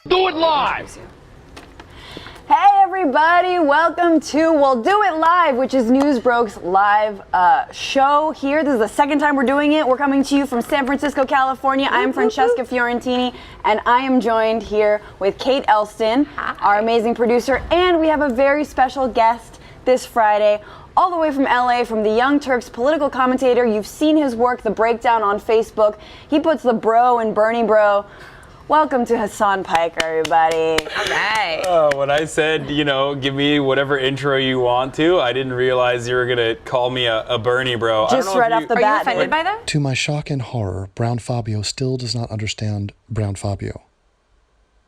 Do it live! Hey everybody, welcome to We'll Do It Live, which is Newsbroke's live show here. This is the second time we're doing it. We're coming to you from San Francisco, California. I'm Francesca Fiorentini, and I am joined here with Kate Elston, our amazing producer, and we have a very special guest this Friday, all the way from LA, from the Young Turks political commentator. You've seen his work, The Breakdown, on Facebook. He puts the bro in Bernie Bro. Welcome to Hasan Piker, everybody. All right. When I said, give me whatever intro you want to, I didn't realize you were going to call me a Bernie bro. Just right off the bat. Are you offended by that? To my shock and horror, Brown Fabio still does not understand Brown Fabio.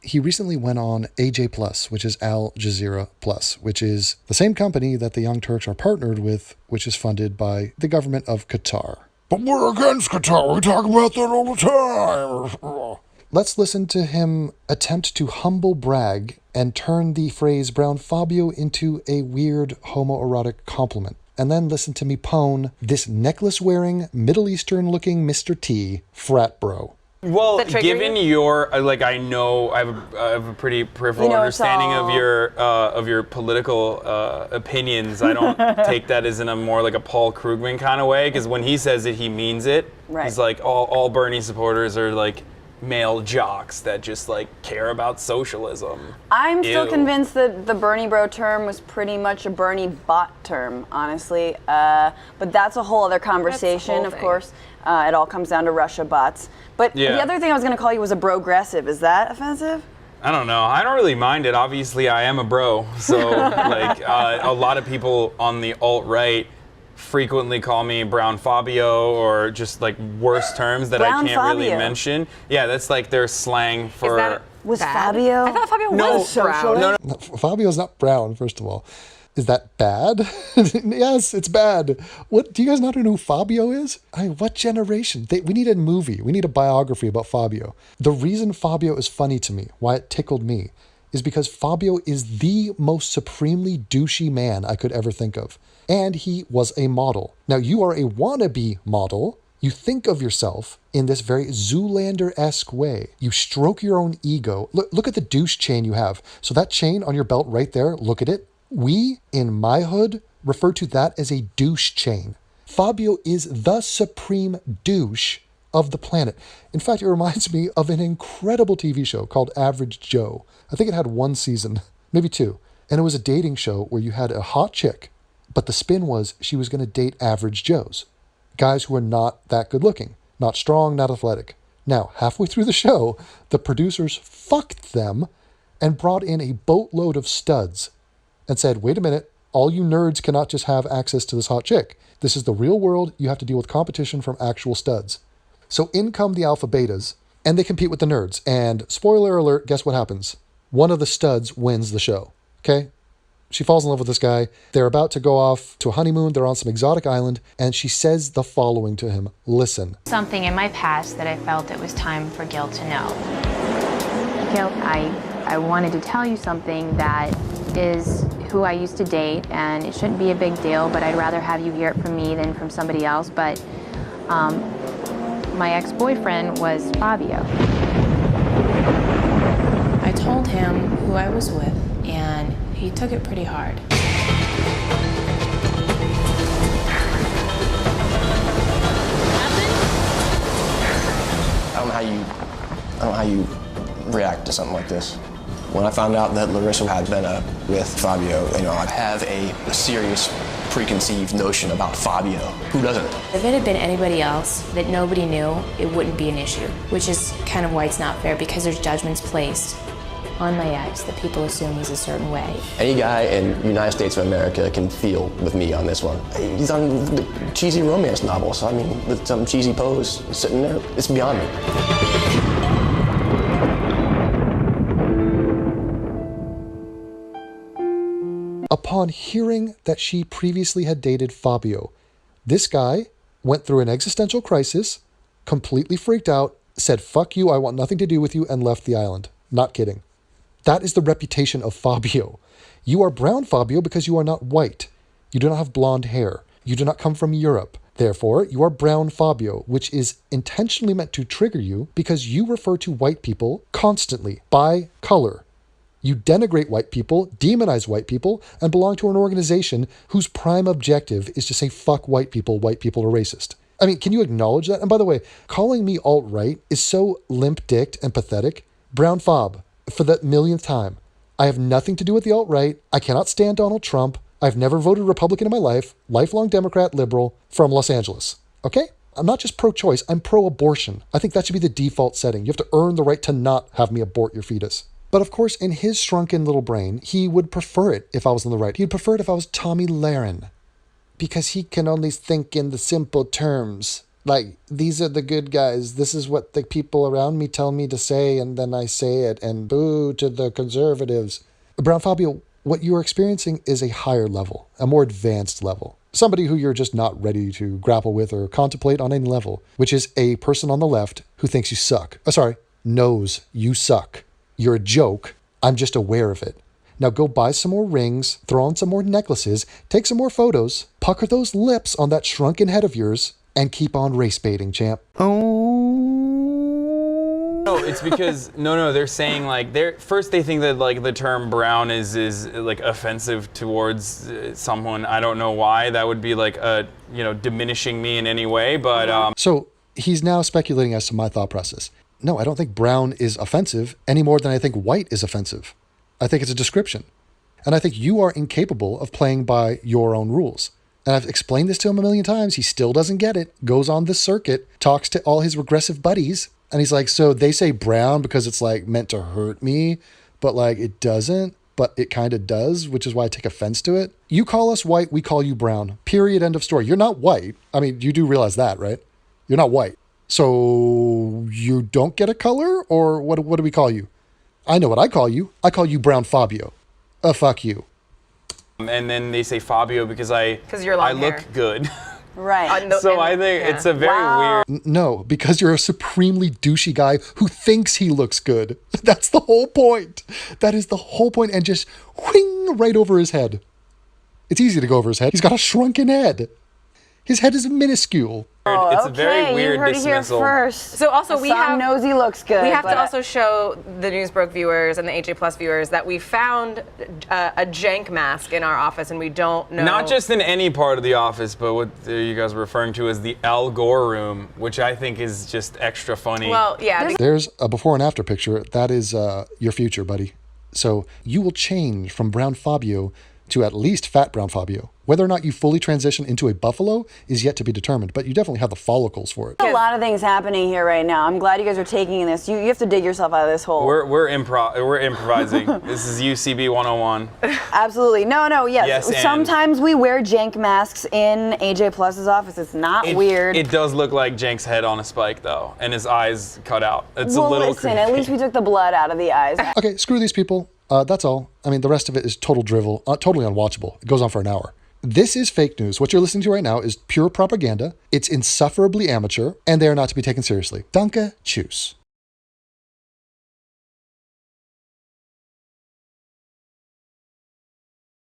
He recently went on AJ Plus, which is Al Jazeera Plus, which is the same company that the Young Turks are partnered with, which is funded by the government of Qatar. But we're against Qatar. We talk about that all the time. Let's listen to him attempt to humble brag and turn the phrase Brown Fabio into a weird homoerotic compliment. And then listen to me pwn this necklace-wearing, Middle Eastern-looking Mr. T, frat bro. Well, given your, I have a pretty peripheral understanding of your political opinions. I don't take that as in a more like a Paul Krugman kind of way, because when he says it, he means it. Right. He's like, all Bernie supporters are like male jocks that just like care about socialism. I'm still convinced that the Bernie bro term was pretty much a Bernie bot term, honestly. But that's a whole other conversation, of course. It all comes down to Russia bots. But the other thing I was going to call you was a bro-gressive. Is that offensive? I don't know. I don't really mind it. Obviously, I am a bro. So like a lot of people on the alt-right frequently call me Brown Fabio, or just like worse terms that I can't really mention. Yeah, that's like their slang for. Was Fabio? I thought Fabio was brown. No, Fabio's not brown, first of all. Is that bad? Yes, it's bad. What, do you guys not know who Fabio is? I mean, what generation? We need a movie. We need a biography about Fabio. The reason Fabio is funny to me, why it tickled me, is because Fabio is the most supremely douchey man I could ever think of. And he was a model. Now, you are a wannabe model. You think of yourself in this very Zoolander-esque way. You stroke your own ego. Look at the douche chain you have. So that chain on your belt right there, look at it. We, in my hood, refer to that as a douche chain. Fabio is the supreme douche of the planet. In fact, it reminds me of an incredible TV show called Average Joe. I think it had one season, maybe two. And it was a dating show where you had a hot chick, but the spin was she was going to date average Joes. Guys who are not that good looking, not strong, not athletic. Now, halfway through the show, the producers fucked them and brought in a boatload of studs and said, wait a minute, all you nerds cannot just have access to this hot chick. This is the real world. You have to deal with competition from actual studs. So in come the alpha betas, and they compete with the nerds. And spoiler alert, guess what happens? One of the studs wins the show. Okay? She falls in love with this guy. They're about to go off to a honeymoon. They're on some exotic island. And she says the following to him. Listen. Something in my past that I felt it was time for Gil to know. Gil, I wanted to tell you something that is who I used to date, and it shouldn't be a big deal, but I'd rather have you hear it from me than from somebody else. But my ex-boyfriend was Fabio. I told him who I was with, and he took it pretty hard. I don't know how you react to something like this. When I found out that Larissa had been with Fabio, I have a serious preconceived notion about Fabio. Who doesn't? If it had been anybody else that nobody knew, it wouldn't be an issue, which is kind of why it's not fair, because there's judgments placed on my ex that people assume he's a certain way. Any guy in the United States of America can feel with me on this one. He's on the cheesy romance novel, so with some cheesy pose sitting there, it's beyond me. Upon hearing that she previously had dated Fabio, this guy went through an existential crisis, completely freaked out, said, fuck you, I want nothing to do with you, and left the island. Not kidding. That is the reputation of Fabio. You are brown Fabio because you are not white. You do not have blonde hair. You do not come from Europe. Therefore, you are brown Fabio, which is intentionally meant to trigger you because you refer to white people constantly by color. You denigrate white people, demonize white people, and belong to an organization whose prime objective is to say, fuck white people are racist. I mean, can you acknowledge that? And by the way, calling me alt-right is so limp-dicked and pathetic. Brown Fob, for the millionth time, I have nothing to do with the alt-right. I cannot stand Donald Trump. I've never voted Republican in my life. Lifelong Democrat, liberal, from Los Angeles. Okay? I'm not just pro-choice, I'm pro-abortion. I think that should be the default setting. You have to earn the right to not have me abort your fetus. But of course, in his shrunken little brain, he would prefer it if I was on the right. He'd prefer it if I was Tommy Lahren. Because he can only think in the simple terms. Like, these are the good guys. This is what the people around me tell me to say, and then I say it, and boo to the conservatives. Brown Fabio, what you are experiencing is a higher level, a more advanced level. Somebody who you're just not ready to grapple with or contemplate on any level, which is a person on the left who thinks you suck. Knows you suck. You're a joke. I'm just aware of it. Now go buy some more rings, throw on some more necklaces, take some more photos, pucker those lips on that shrunken head of yours, and keep on race baiting, champ. No, it's because they're saying like first they think that like the term brown is like offensive towards someone. I don't know why that would be like diminishing me in any way, but So he's now speculating as to my thought process. No, I don't think brown is offensive any more than I think white is offensive. I think it's a description. And I think you are incapable of playing by your own rules. And I've explained this to him a million times. He still doesn't get it. Goes on this circuit, talks to all his regressive buddies. And he's like, so they say brown because it's like meant to hurt me, but like it doesn't, but it kind of does, which is why I take offense to it. You call us white, we call you brown. Period, end of story. You're not white. I mean, you do realize that, right? You're not white. So you don't get a color, or what do we call you? I know what I call you. I call you Brown Fabio. Fuck you. And then they say Fabio because I long look hair. good. Right. I think it's a very weird. No, because you're a supremely douchey guy who thinks he looks good. That's the whole point. That is the whole point, and just whing right over his head. It's easy to go over his head. He's got a shrunken head. His head is minuscule. It's a very weird you heard dismissal. It here first. So also Hasan knows he looks good. We have to also show the Newsbroke viewers and the AJ Plus viewers that we found a jank mask in our office, and we don't know. Not just in any part of the office, but what you guys were referring to as the Al Gore room, which I think is just extra funny. Well, yeah. There's a before and after picture. That is your future, buddy. So you will change from Brown Fabio to at least Fat Brown Fabio. Whether or not you fully transition into a buffalo is yet to be determined, but you definitely have the follicles for it. There's a lot of things happening here right now. I'm glad you guys are taking this. You have to dig yourself out of this hole. We're improvising. This is UCB 101. Absolutely. No, yes. Yes, and sometimes we wear jank masks in AJ Plus's office. It's not weird. It does look like Jank's head on a spike, though, and his eyes cut out. It's a little listen, creepy. at least we took the blood out of the eyes. Okay, screw these people. That's all. I mean, the rest of it is total drivel, totally unwatchable. It goes on for an hour. This is fake news. What you're listening to right now is pure propaganda. It's insufferably amateur, and they are not to be taken seriously. Danke, tschüss.